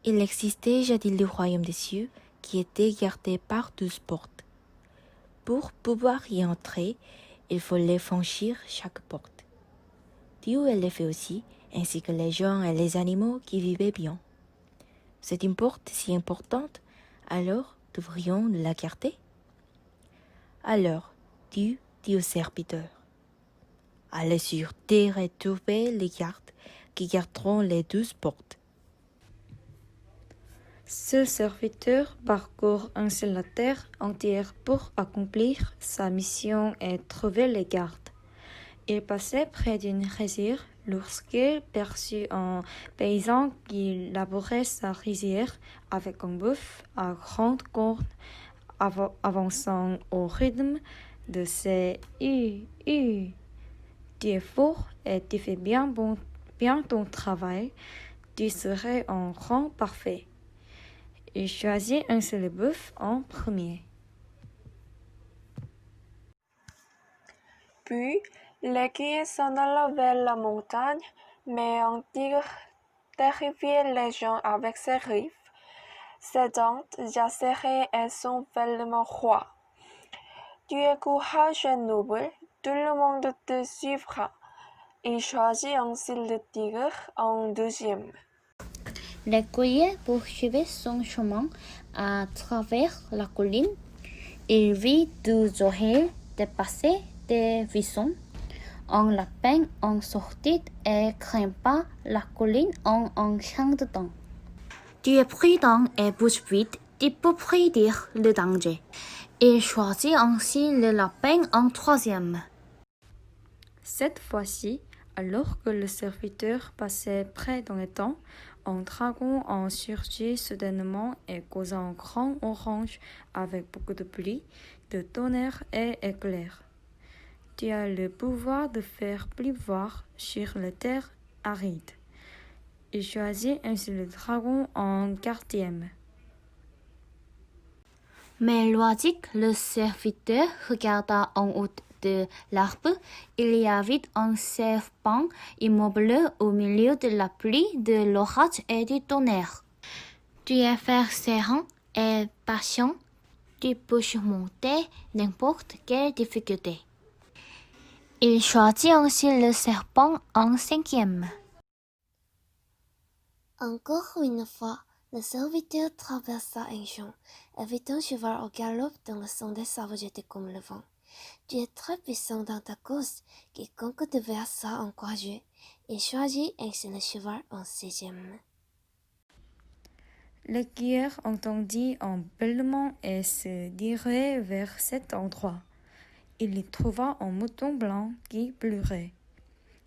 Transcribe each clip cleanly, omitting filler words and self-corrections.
Il existait jadis le royaume des cieux qui était gardé par 12 portes. Pour pouvoir y entrer, il fallait franchir chaque porte. Dieu les fait aussi, ainsi que les gens et les animaux qui vivaient bien. C'est une porte si importante, alors devrions-nous la garder? Alors Dieu dit au serviteur, allez sur terre et trouvez les gardes qui garderont les 12 portes. Ce serviteur parcourt ainsi la terre entière pour accomplir sa mission et trouver les gardes. Il passait près d'une rizière lorsqu'il perçut un paysan qui labourait sa rizière avec un bœuf à grande corne avançant au rythme de ses hu. Tu es fort et tu fais bien ton travail, tu serais un rang parfait. Il choisit ainsi le bœuf en premier. Puis, l'écuyer s'en alla vers la montagne, mais un tigre terrifiait les gens avec ses griffes, ses dents acérées et son bêlement roi. Tu es courageux et noble, tout le monde te suivra. Il choisit ainsi le tigre en deuxième. L'écuyer poursuivait son chemin à travers la colline. Il vit deux oreilles dépasser des buissons. Un lapin en sortit et grimpa la colline en un champ de temps. Tu es prudent et bouge vite, tu peux prédire le danger. Il choisit ainsi le lapin en troisième. Cette fois-ci, alors que le serviteur passait près d'un étang, un dragon en surgit soudainement et causa un grand orage avec beaucoup de pluie, de tonnerre et éclairs. Tu as le pouvoir de faire pleuvoir sur la terre aride. Il choisit ainsi le dragon en quatrième. Mais logique, le serviteur regarda en haut de l'arbre. Il y avait un serpent immobile au milieu de la pluie, de l'orage et du tonnerre. Tu es persévérant et patient. Tu peux surmonter n'importe quelle difficulté. Il choisit ainsi le serpent en cinquième. Encore une fois, le serviteur traversa un champ, et vit un cheval au galop dans le son des sables jetés comme le vent. Tu es très puissant dans ta cause, quiconque te versa encouragé, et choisit ainsi le cheval en sixième. L'écuyer entendit un bêlement et se dirigeait vers cet endroit. Il y trouva un mouton blanc qui pleurait.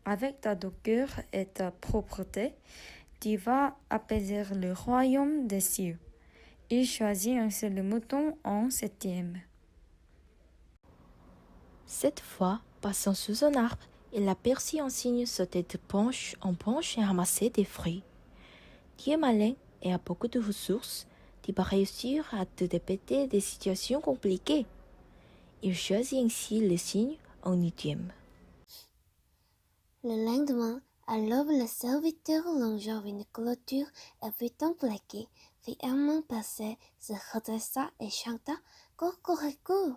Avec ta douceur et ta propreté, tu vas apaiser le royaume des cieux. Il choisit ainsi le mouton en septième. Cette fois, passant sous un arbre, il aperçut un cygne sauter de branche en branche et ramasser des fruits. Tu es malin et as beaucoup de ressources, tu vas réussir à te dépêter des situations compliquées. Il choisit ainsi le cygne en huitième. Le lendemain, à l'aube, le serviteur longea une clôture et vit un plaqué, fièrement passé, se redressa et chanta « Cocorico !»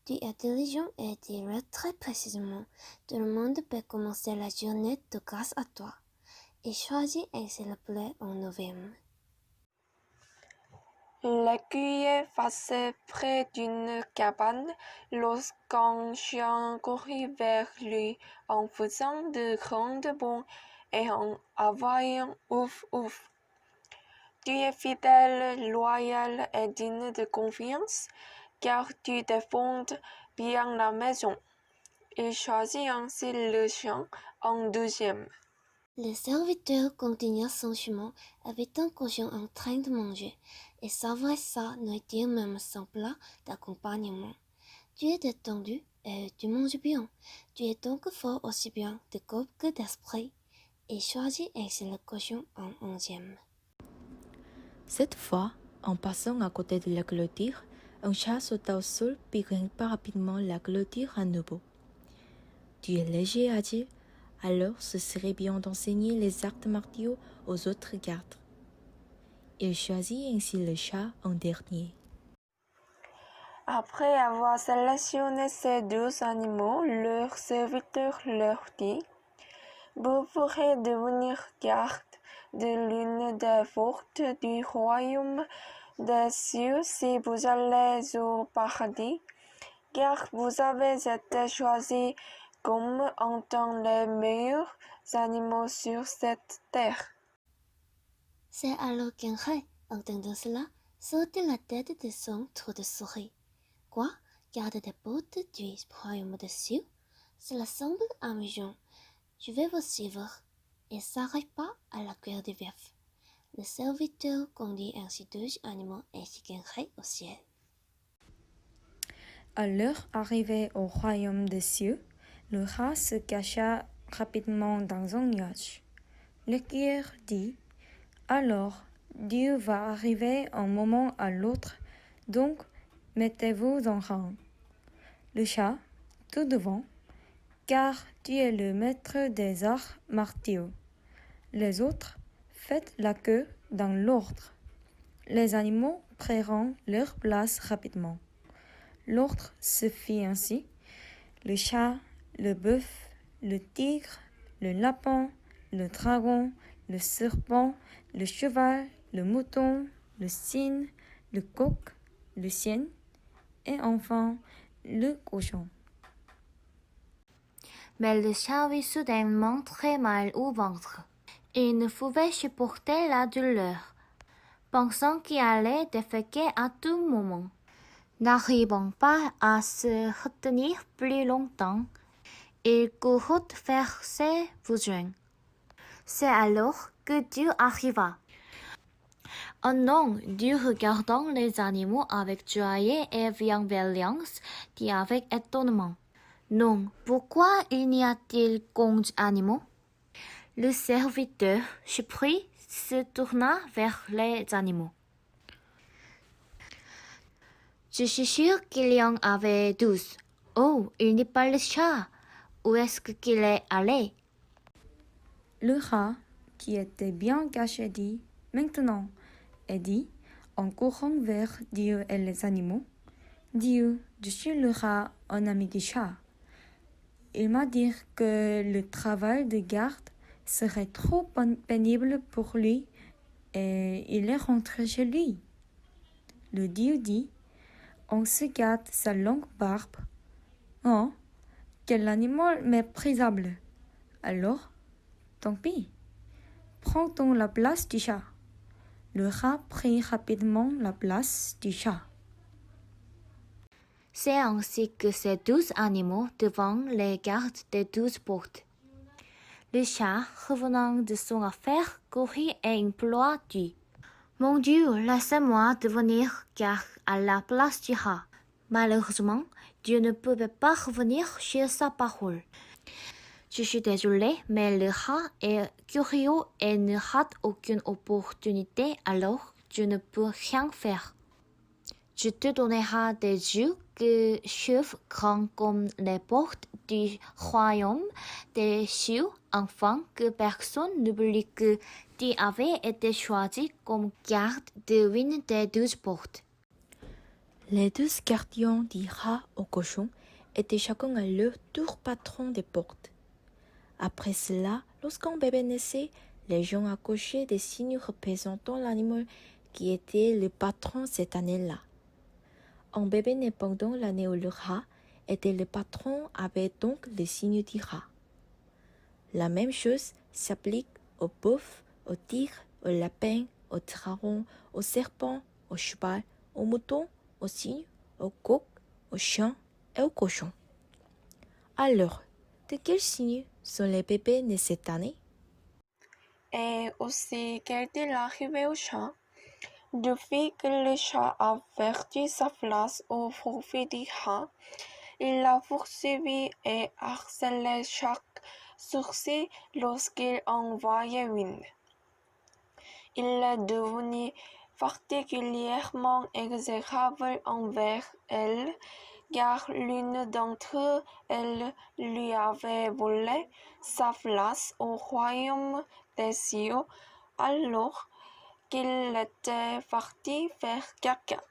Tu es diligent et diras très précisément. Tout le monde peut commencer la journée de grâce à toi. Et choisis ainsi le blé en neuvième. L'écuyer passait près d'une cabane lorsqu'un chien courut vers lui en faisant de grands bonds et en aboyant ouf ouf. Tu es fidèle, loyal et digne de confiance, car tu défends bien la maison. Il choisit ainsi le chien en deuxième. Le serviteur continua son chemin avec un cochon en train de manger et savourait sa nourriture même sans plat d'accompagnement. Tu es détendu et tu manges bien. Tu es donc fort aussi bien de corps que d'esprit. Et choisis ainsi le cochon en onzième. Cette fois, en passant à côté de la clôture, un chat sauta au sol puis grimpa rapidement la clôture à nouveau. Tu es léger et agile, alors ce serait bien d'enseigner les arts martiaux aux autres gardes. Il choisit ainsi le chat en dernier. Après avoir sélectionné ces 2 animaux, leur serviteur leur dit: Vous pourrez devenir garde de l'une des portes du royaume des cieux si vous allez au paradis, car vous avez été choisis comme étant les meilleurs animaux sur cette terre. C'est alors qu'un rat, entendant cela, sautait la tête de son trou de souris. Quoi, garde des portes du royaume des cieux? Cela semble amusant. Je vais vous suivre. Et s'arrête pas à la cuillère du bœuf. Le serviteur conduit ainsi 2 animaux ainsi qu'un rat au ciel. À leur arrivée au royaume des cieux, le rat se cacha rapidement dans un nuage. L'écuyer dit: Alors, Dieu va arriver un moment à l'autre, donc mettez-vous en rang. Le chat, tout devant, car tu es le maître des arts martiaux. Les autres, faites la queue dans l'ordre. Les animaux prendront leur place rapidement. L'ordre se fit ainsi: le chat, le bœuf, le tigre, le lapin, le dragon, le serpent, le cheval, le mouton, le cygne, le coq, le chien et enfin le cochon. Mais le chat avait soudainement très mal au ventre. Il ne pouvait supporter la douleur, pensant qu'il allait déféquer à tout moment. N'arrivant pas à se retenir plus longtemps, il courut vers ses voisins. C'est alors que Dieu arriva. Oh non, Dieu, regardant les animaux avec joie et bienveillance, dit avec étonnement: Non, pourquoi il n'y a-t-il qu'un animaux? Le serviteur, surpris, se tourna vers les animaux. Je suis sûr qu'il y en avait 12. Oh, il n'est pas le chat. Où est-ce qu'il est allé? Le rat, qui était bien caché, dit maintenant, et dit, en courant vers Dieu et les animaux: Dieu, je suis le rat, un ami du chat. Il m'a dit que le travail de garde serait trop pénible pour lui et il est rentré chez lui. Le Dieu dit: On se gâte sa longue barbe. Oh, quel animal méprisable! Alors, tant pis, prends-t-on la place du chat? Le rat prit rapidement la place du chat. C'est ainsi que ces 12 animaux devinrent les gardes des 12 portes. Le chat, revenant de son affaire, courut et implora Dieu: Mon Dieu, laissez-moi devenir garde à la place du rat. Malheureusement, Dieu ne pouvait pas revenir sur sa parole. Je suis désolé, mais le rat est curieux et ne rate aucune opportunité, alors je ne peux rien faire. Je te donnerai des yeux que cheveux grands comme les portes du royaume des cieux, afin que personne n'oublie que tu avais été choisi comme garde de l'une des 12 portes. Les 12 gardiens du rat au cochon étaient chacun à leur tour patrons des portes. Après cela, lorsqu'un bébé naissait, les gens accrochaient des signes représentant l'animal qui était le patron cette année-là. Un bébé né pendant l'année où le rat était le patron avait donc le signe du rat. La même chose s'applique au bœuf, au tigre, au lapin, au dragon, au serpent, au cheval, au mouton, au cygne, au coq, au chien et au cochon. Alors, de quel signe sont les bébés nés cette année? Et aussi, qu'est-il arrivé au chat? Depuis que le chat a perdu sa place au profit du rat, il l'a poursuivi et harcelé chaque sourcil lorsqu'il en voyait une. Il est devenu particulièrement exécrable envers elle, car l'une d'entre elles lui avait volé sa place au royaume des cieux. Alors, qu'il était parti vers quelqu'un.